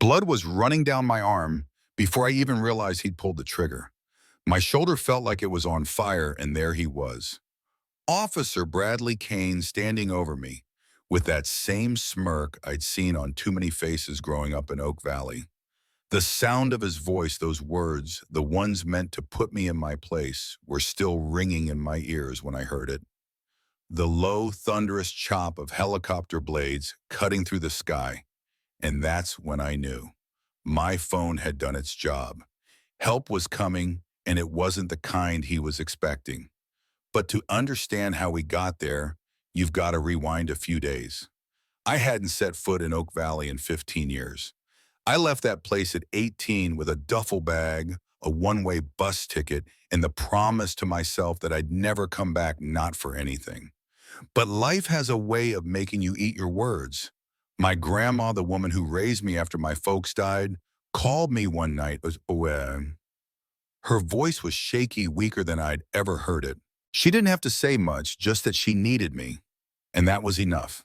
Blood was running down my arm before I even realized he'd pulled the trigger. My shoulder felt like it was on fire, and there he was. Officer Bradley Kane standing over me, with that same smirk I'd seen on too many faces growing up in Oak Valley. The sound of his voice, those words, the ones meant to put me in my place, were still ringing in my ears when I heard it. The low, thunderous chop of helicopter blades cutting through the sky. And that's when I knew. My phone had done its job. Help was coming, and it wasn't the kind he was expecting. But to understand how we got there, you've got to rewind a few days. I hadn't set foot in Oak Valley in 15 years. I left that place at 18 with a duffel bag, a one-way bus ticket, and the promise to myself that I'd never come back, not for anything. But life has a way of making you eat your words. My grandma, the woman who raised me after my folks died, called me one night. Her voice was shaky, weaker than I'd ever heard it. She didn't have to say much, just that she needed me, and that was enough.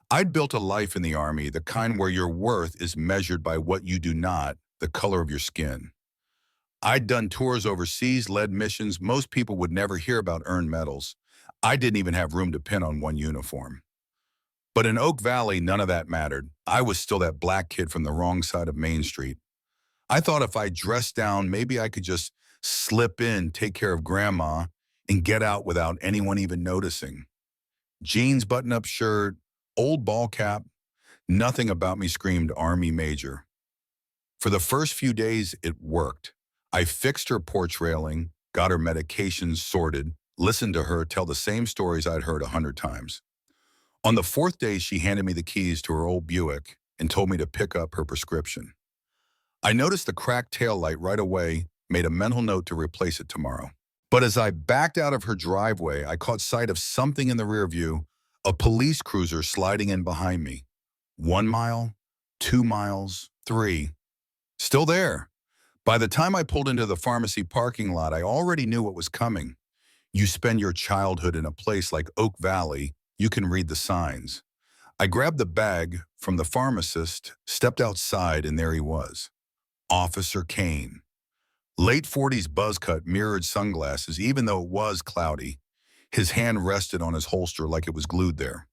I'd built a life in the Army, the kind where your worth is measured by what you do not, the color of your skin. I'd done tours overseas, led missions most people would never hear about, earned medals. I didn't even have room to pin on one uniform. But in Oak Valley, none of that mattered. I was still that black kid from the wrong side of Main Street. I thought if I dressed down, maybe I could just slip in, take care of grandma, and get out without anyone even noticing. Jeans, button-up shirt, old ball cap, nothing about me screamed Army Major. For the first few days, it worked. I fixed her porch railing, got her medications sorted, listened to her tell the same stories I'd heard 100 times. On the fourth day, she handed me the keys to her old Buick and told me to pick up her prescription. I noticed the cracked taillight right away, made a mental note to replace it tomorrow. But as I backed out of her driveway, I caught sight of something in the rear view, a police cruiser sliding in behind me. 1 mile, 2 miles, 3. Still there. By the time I pulled into the pharmacy parking lot, I already knew what was coming. You spend your childhood in a place like Oak Valley, you can read the signs. I grabbed the bag from the pharmacist, stepped outside, and there he was. Officer Kane. Late 40s buzz cut, mirrored sunglasses, even though it was cloudy. His hand rested on his holster like it was glued there.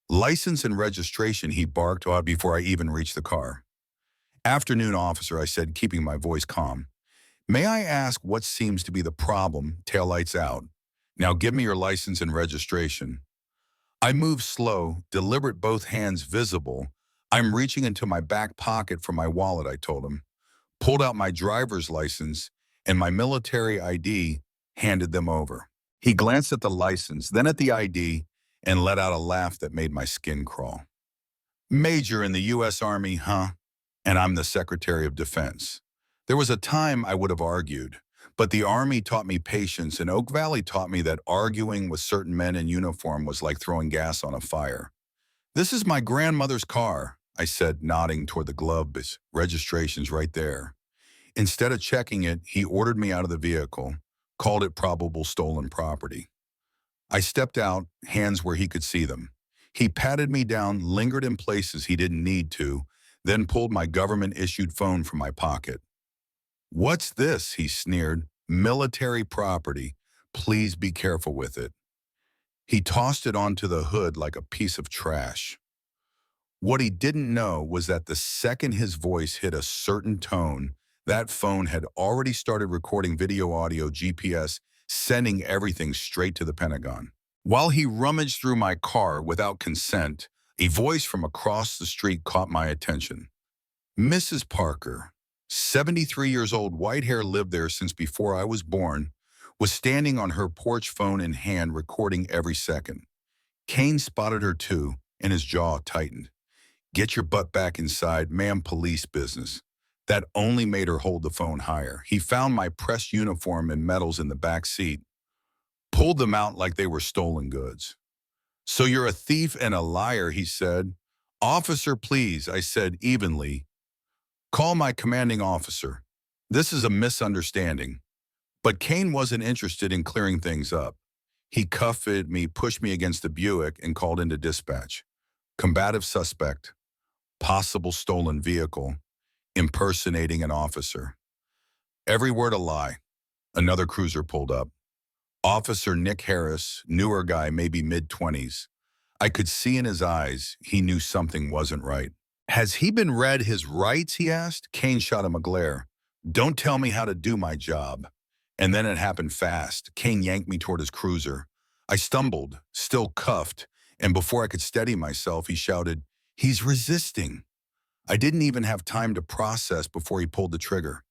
License and registration, he barked out before I even reached the car. Afternoon, officer, I said, keeping my voice calm. May I ask what seems to be the problem? Taillights out. Now give me your license and registration. I moved slow, deliberate, both hands visible. I'm reaching into my back pocket for my wallet, I told him. Pulled out my driver's license and my military ID, handed them over. He glanced at the license, then at the ID, and let out a laugh that made my skin crawl. Major in the U.S. Army, huh? And I'm the Secretary of Defense. There was a time I would have argued, but the Army taught me patience, and Oak Valley taught me that arguing with certain men in uniform was like throwing gas on a fire. This is my grandmother's car, I said, nodding toward the glove. Registration's right there. Instead of checking it, he ordered me out of the vehicle, called it probable stolen property. I stepped out, hands where he could see them. He patted me down, lingered in places he didn't need to, then pulled my government-issued phone from my pocket. What's this? He sneered. Military property. Please be careful with it. He tossed it onto the hood like a piece of trash. What he didn't know was that the second his voice hit a certain tone, that phone had already started recording video, audio, GPS, sending everything straight to the Pentagon. While he rummaged through my car without consent, a voice from across the street caught my attention. Mrs. Parker, 73 years old, white hair, lived there since before I was born, was standing on her porch, phone in hand, recording every second. Kane spotted her too, and his jaw tightened. Get your butt back inside, ma'am, police business. That only made her hold the phone higher. He found my pressed uniform and medals in the back seat, pulled them out like they were stolen goods. So you're a thief and a liar, he said. Officer, please, I said evenly. Call my commanding officer. This is a misunderstanding. But Kane wasn't interested in clearing things up. He cuffed me, pushed me against the Buick, and called into dispatch. Combative suspect. Possible stolen vehicle. impersonating an officer. Every word a lie. Another cruiser pulled up. Officer Nick Harris, newer guy, maybe mid-20s. I could see in his eyes he knew something wasn't right. Has he been read his rights, he asked. Kane shot him a glare. Don't tell me how to do my job. And then it happened fast. Kane yanked me toward his cruiser. I stumbled, still cuffed, and before I could steady myself, he shouted, "He's resisting." I didn't even have time to process before he pulled the trigger.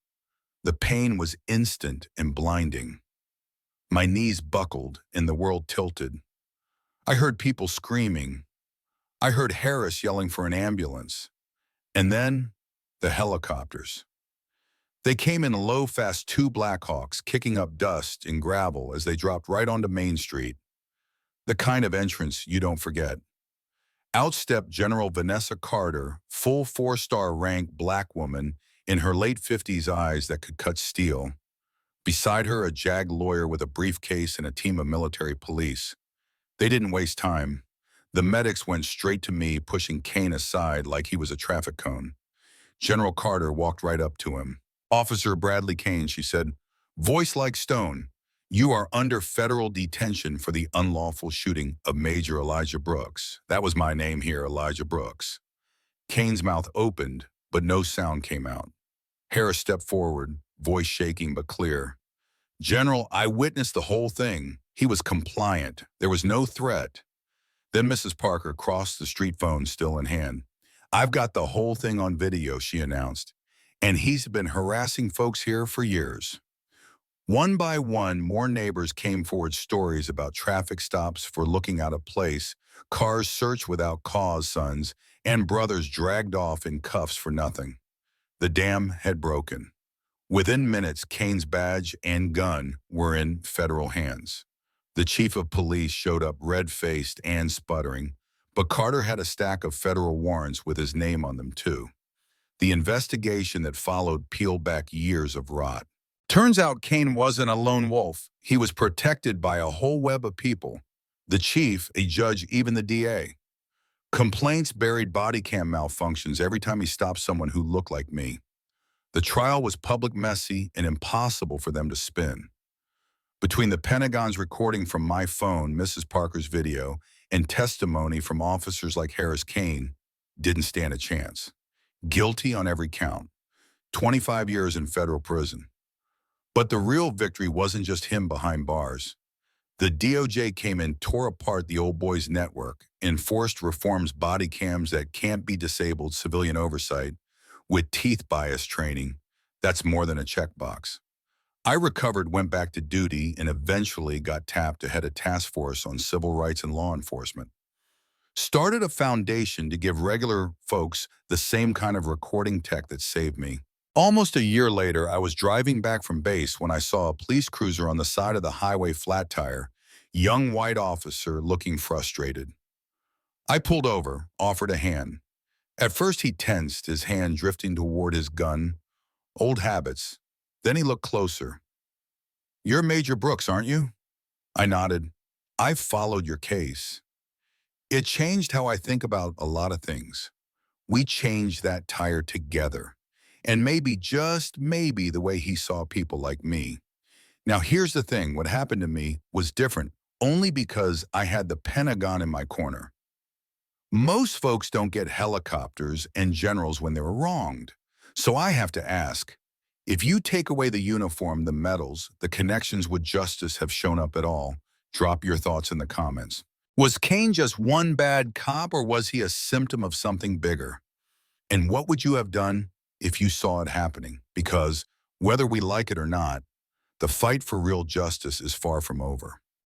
The pain was instant and blinding. My knees buckled and the world tilted. I heard people screaming. I heard Harris yelling for an ambulance. And then, the helicopters. They came in low, fast two Blackhawks, kicking up dust and gravel as they dropped right onto Main Street. The kind of entrance you don't forget. Out stepped General Vanessa Carter, full four-star rank black woman in her late 50s, eyes that could cut steel. Beside her, a JAG lawyer with a briefcase and a team of military police. They didn't waste time. The medics went straight to me, pushing Kane aside like he was a traffic cone. General Carter walked right up to him. "Officer Bradley Kane," she said, voice like stone, "you are under federal detention for the unlawful shooting of Major Elijah Brooks." That was my name here, Elijah Brooks. Kane's mouth opened, but no sound came out. Harris stepped forward, voice shaking but clear. "General, I witnessed the whole thing. He was compliant. There was no threat." Then Mrs. Parker crossed the street phone still in hand. "I've got the whole thing on video," she announced, "and he's been harassing folks here for years." One by one, more neighbors came forward, stories about traffic stops for looking out of place, cars searched without cause, sons, and brothers dragged off in cuffs for nothing. The dam had broken. Within minutes, Kane's badge and gun were in federal hands. The chief of police showed up red-faced and sputtering, but Carter had a stack of federal warrants with his name on them too. The investigation that followed peeled back years of rot. Turns out Kane wasn't a lone wolf. He was protected by a whole web of people. The chief, a judge, even the DA. Complaints buried body cam malfunctions every time he stopped someone who looked like me. The trial was public, messy, and impossible for them to spin. Between the Pentagon's recording from my phone, Mrs. Parker's video, and testimony from officers like Harris, Kane didn't stand a chance. Guilty on every count. 25 years in federal prison. But the real victory wasn't just him behind bars. The DOJ came in, tore apart the old boys network, enforced reforms, body cams that can't be disabled, civilian oversight, with teeth bias training. That's more than a checkbox. I recovered, went back to duty, and eventually got tapped to head a task force on civil rights and law enforcement. Started a foundation to give regular folks the same kind of recording tech that saved me. Almost a year later, I was driving back from base when I saw a police cruiser on the side of the highway, flat tire, young white officer looking frustrated. I pulled over, offered a hand. At first he tensed, his hand drifting toward his gun. Old habits. Then he looked closer. "You're Major Brooks, aren't you?" I nodded. "I've followed your case." It changed how I think about a lot of things. We changed that tire together. And maybe, just maybe, the way he saw people like me. Now here's the thing, what happened to me was different only because I had the Pentagon in my corner. Most folks don't get helicopters and generals when they were wronged. So I have to ask, if you take away the uniform, the medals, the connections, would justice have shown up at all? Drop your thoughts in the comments. Was Kane just one bad cop, or was he a symptom of something bigger? And what would you have done if you saw it happening? Because whether we like it or not, the fight for real justice is far from over.